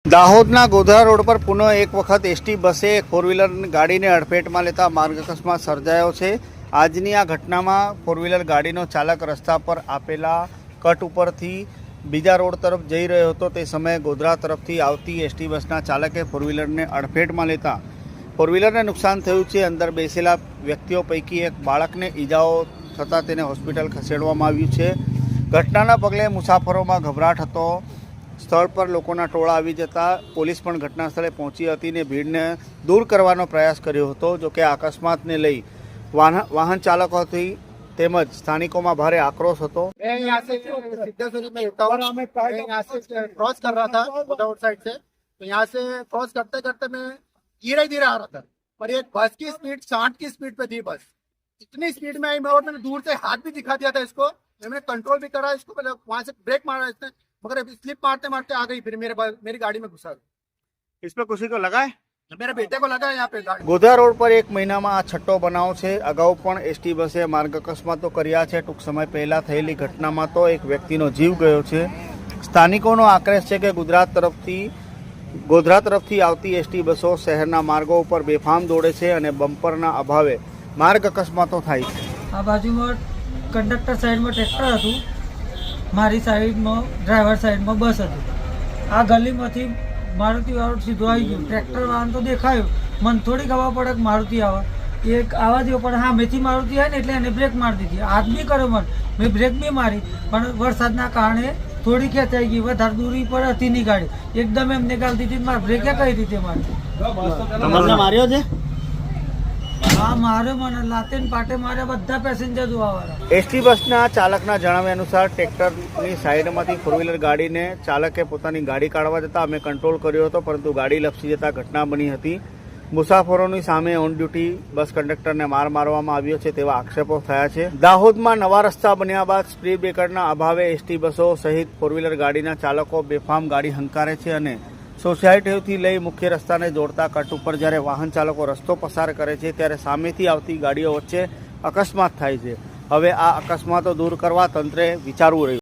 દાહોદના ગોધરા રોડ પર પુનઃ એક વખત એસટી બસે એક ફોર વ્હીલર ગાડીને અડફેટમાં લેતા માર્ગ અકસ્માત સર્જાયો છે। આજની આ ઘટનામાં ફોર વ્હીલર ગાડીનો ચાલક રસ્તા પર આપેલા કટ ઉપરથી બીજા રોડ તરફ જઈ રહ્યો હતો। તે સમયે ગોધરા તરફથી આવતી એસટી બસના ચાલકે ફોર વ્હીલરને અડફેટમાં લેતા ફોર વ્હીલરને નુકસાન થયું છે। અંદર બેસેલા વ્યક્તિઓ પૈકી એક બાળકને ઈજાઓ થતાં તેને હોસ્પિટલ ખસેડવામાં આવ્યું છે। ઘટનાના પગલે મુસાફરોમાં ગભરાટ હતો। સ્થળ પર લોકોના ટોળા આવી જતા પોલીસ પણ ઘટના સ્થળે પહોંચી હતી ને ભીડને દૂર કરવાનો પ્રયાસ કર્યો હતો। જો કે અકસ્માતને લઈ વાહન ચાલકોથી તેમજ સ્થાનિકોમાં ભારે આક્રોશ હતો। मैं यहाँ से सिद्धेश्वरी में उठा हूँ। मैं यहाँ से क्रॉस कर रहा था गोदावरी साइड से, तो यहाँ से क्रॉस करते करते मैं धीरे धीरे आ रहा था, पर एक बस की स्पीड 60 की स्पीड पे थी। बस इतनी स्पीड में आई, और मैंने दूर से हाथ भी दिखा दिया था इसको, मैंने कंट्रोल भी करा इसको, पहले वहां से ब्रेक मारा इसने, मगर स्लिप मारते मारते आ गई, फिर मेरी गाड़ी में घुसा गई। इसमें किसी को लगा है? मेरे बेटे को लगा यहाँ पे गाड़ी। ગોધરા રોડ પર એક મહિનામાં આ છઠ્ઠો બનાવ છે। અગાઉ પણ એસટી બસે માર્ગ અકસ્માતો કર્યા છે। ટૂંક સમય પહેલા થયેલી ઘટનામાં તો એક વ્યક્તિનો જીવ ગયો છે। સ્થાનિકોનો આક્રોશ છે કે ગોધરા તરફથી આવતી એસટી બસો શહેરના માર્ગો ઉપર બેફામ દોડે છે અને બમ્પરના અભાવે માર્ગ અકસ્માતો થાય છે। આ બાજુમાં કંડક્ટર સાઈડમાં ટ્રેક્ટર હતું, મારી સાઈડમાં ડ્રાઈવર સાઈડમાં બસ હતી। આ ગલીમાંથી મારુતિ વાળો સીધો આવી ગયો, ટ્રેક્ટર વાળાને તો દેખાયું, મને થોડી ખબર પડે કે મારુતિ આવે, એક આવા દો પણ હા મેથી મારુતિ આવે ને એટલે એને બ્રેક મારી દીધી। હાથ બી કર્યો મને, મેં બ્રેક બી મારી, પણ વરસાદના કારણે થોડી ખેંચાઈ ગઈ, વધારે દૂરી પર હતી નહીં ગાડી, એકદમ એમને ગાલ દીધી, મારે બ્રેકે કઈ રીતે મારી માર્યો છે। હા માર્યો, મને લાતે ને પાટે માર્યા, બધા પેસેન્જર જોવાવાળા। એસટી બસના ચાલકના જણાવ્યા અનુસાર ટ્રેક્ટરની સાઈડમાંથી ફોર વ્હીલર ગાડીને ચાલકે પોતાની ગાડી કાઢવા જતાં અમે કંટ્રોલ કર્યો હતો, પરંતુ ગાડી લપસી જતાં ઘટના બની હતી। મુસાફરોની સામે ઓન ડ્યુટી બસ કંડક્ટરને માર મારવામાં આવ્યો છે તેવા આક્ષેપો થયા છે। દાહોદમાં નવા રસ્તા બન્યા બાદ સ્પીડ બ્રેકરના અભાવે એસટી બસો સહિત ફોર વ્હીલર ગાડીના ચાલકો બેફામ ગાડી હંકારે છે અને સોસાયટીઓથી લઈ મુખ્ય રસ્તાને જોડતા કટ ઉપર જ્યારે વાહન ચાલકો રસ્તો પસાર કરે છે ત્યારે સામેથી આવતી ગાડીઓ વચ્ચે અકસ્માત થાય છે। હવે આ અકસ્માતો દૂર કરવા તંત્રે વિચારવું રહ્યું।